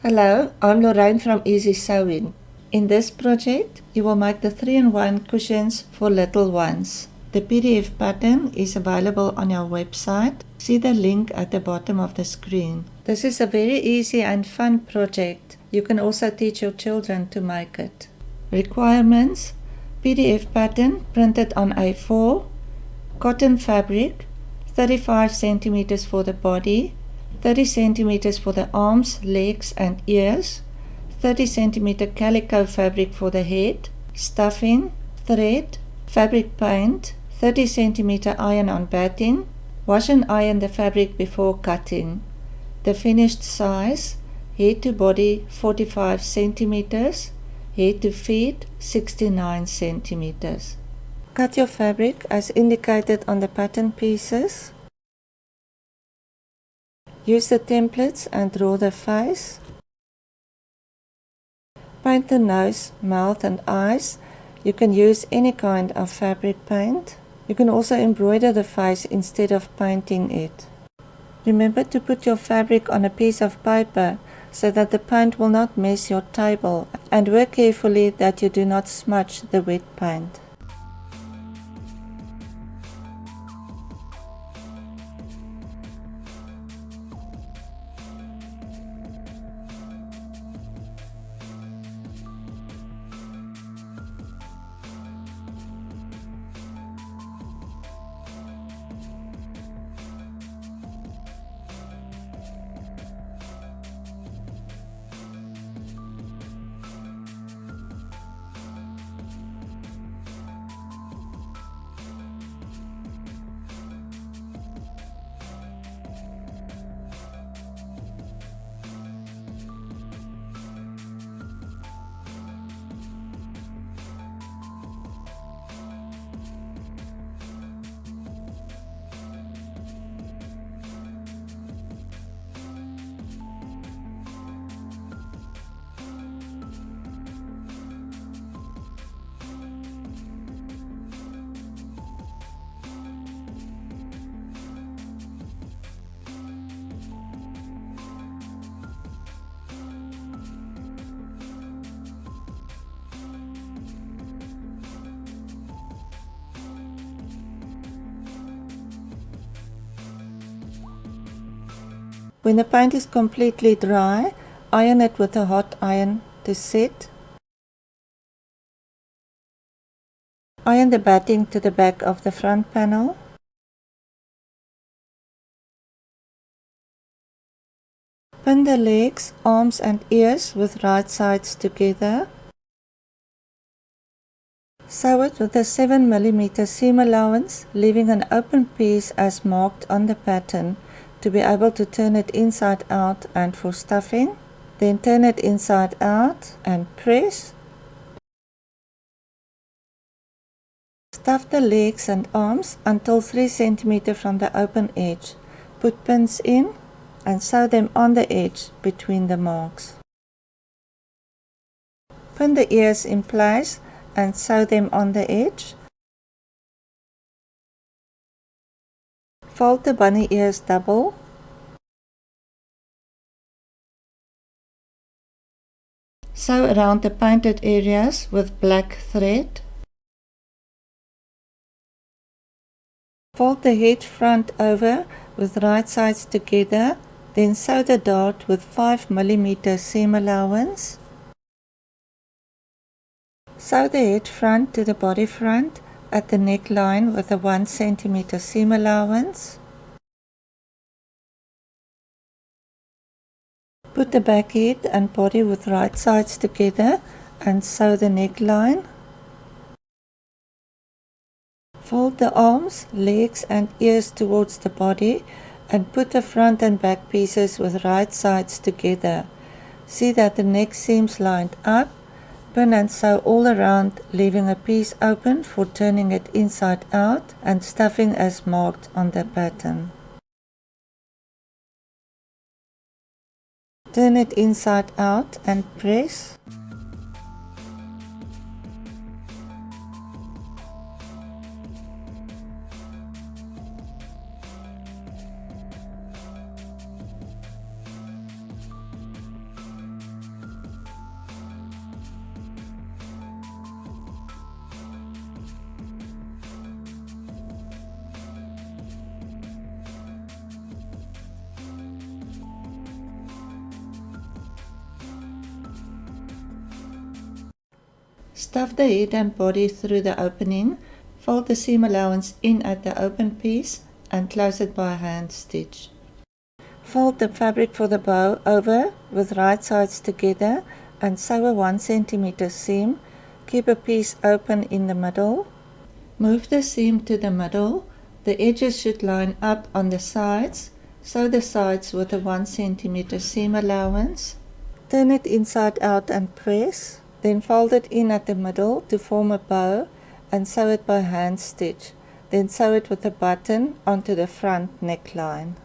Hello, I'm Lorraine from Easy Sewing. In this project, you will make the 3-in-1 cushions for little ones. The PDF pattern is available on our website. See the link at the bottom of the screen. This is a very easy and fun project. You can also teach your children to make it. Requirements: PDF pattern printed on A4, cotton fabric, 35 centimeters for the body, 30 centimeters for the arms, legs and ears, 30 centimeter calico fabric for the head, stuffing, thread, fabric paint, 30 centimeter iron-on batting. Wash and iron the fabric before cutting. The finished size: head to body 45 centimeters, head to feet 69 centimeters. Cut your fabric as indicated on the pattern pieces. Use the templates and draw the face. Paint the nose, mouth and eyes. You can use any kind of fabric paint. You can also embroider the face instead of painting it. Remember to put your fabric on a piece of paper so that the paint will not mess your table, and work carefully that you do not smudge the wet paint. When the paint is completely dry, iron it with a hot iron to set. Iron the batting to the back of the front panel. Pin the legs, arms and ears with right sides together. Sew it with a 7 mm seam allowance, leaving an open piece as marked on the pattern to be able to turn it inside out and for stuffing. Then turn it inside out and press. Stuff the legs and arms until 3 cm from the open edge. Put pins in and sew them on the edge between the marks. Pin the ears in place and sew them on the edge. Fold the bunny ears double. Sew around the painted areas with black thread. Fold the head front over with right sides together, then sew the dart with 5 mm seam allowance. Sew the head front to the body front at the neckline with a 1 cm seam allowance. Put the back head and body with right sides together and sew the neckline. Fold the arms, legs and ears towards the body and put the front and back pieces with right sides together. See that the neck seams lined up. Pin and sew all around, leaving a piece open for turning it inside out and stuffing as marked on the pattern. Turn it inside out and press. Stuff the head and body through the opening, fold the seam allowance in at the open piece and close it by a hand stitch. Fold the fabric for the bow over with right sides together and sew a 1 cm seam. Keep a piece open in the middle. Move the seam to the middle. The edges should line up on the sides. Sew the sides with a 1 cm seam allowance. Turn it inside out and press. Then fold it in at the middle to form a bow and sew it by hand stitch. Then sew it with a button onto the front neckline.